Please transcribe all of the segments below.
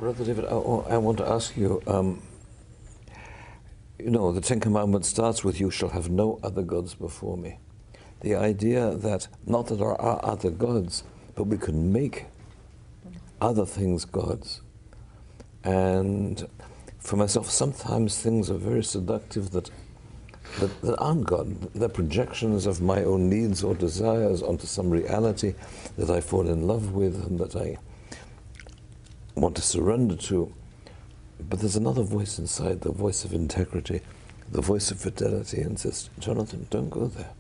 Brother David, I want to ask you, you know, the Ten Commandments starts with, you shall have no other gods before me. The idea that, not that there are other gods, but we can make other things gods. And for myself, sometimes things are very seductive that aren't God. They're projections of my own needs or desires onto some reality that I fall in love with and that I want to surrender to. But there's another voice inside, the voice of integrity, the voice of fidelity, and says, Jonathan, don't go there.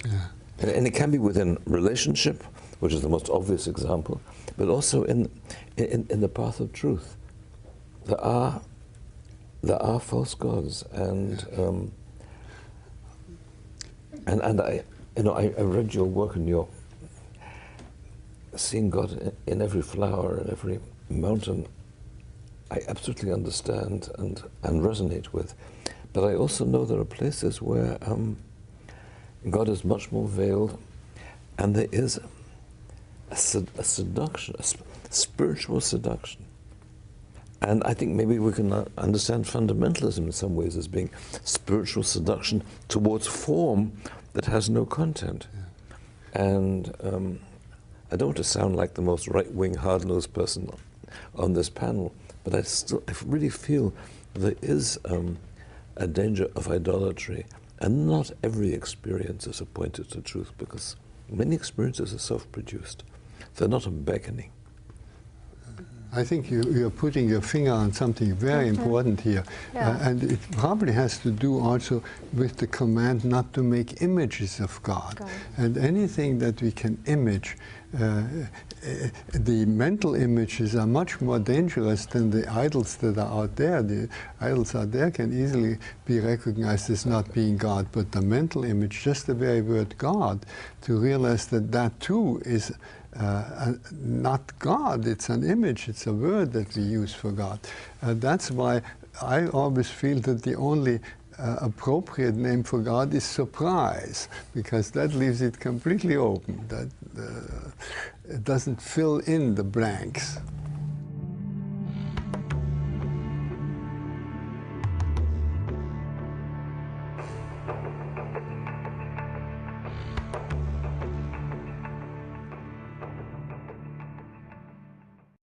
Yeah. And it can be within relationship, which is the most obvious example, but also in the path of truth. There are false gods, and I read your work, and you're seeing God in every flower and every mountain. I absolutely understand and resonate with, but I also know there are places where God is much more veiled, and there is a seduction, a spiritual seduction. And I think maybe we can understand fundamentalism in some ways as being spiritual seduction towards form that has no content. Yeah. And I don't want to sound like the most right-wing, hard-nosed person on this panel, but I really feel there is a danger of idolatry, and not every experience is appointed to truth, because many experiences are self-produced. They're not a beckoning. I think you're putting your finger on something very important here. Yeah. And it probably has to do also with the command not to make images of God. And anything that we can image, the mental images are much more dangerous than the idols that are out there. The idols out there can easily be recognized as not being God, but the mental image, just the very word God, to realize that that too is not God, it's an image, it's a word that we use for God. That's why I always feel that the only appropriate name for God is surprise, because that leaves it completely open. That it doesn't fill in the blanks.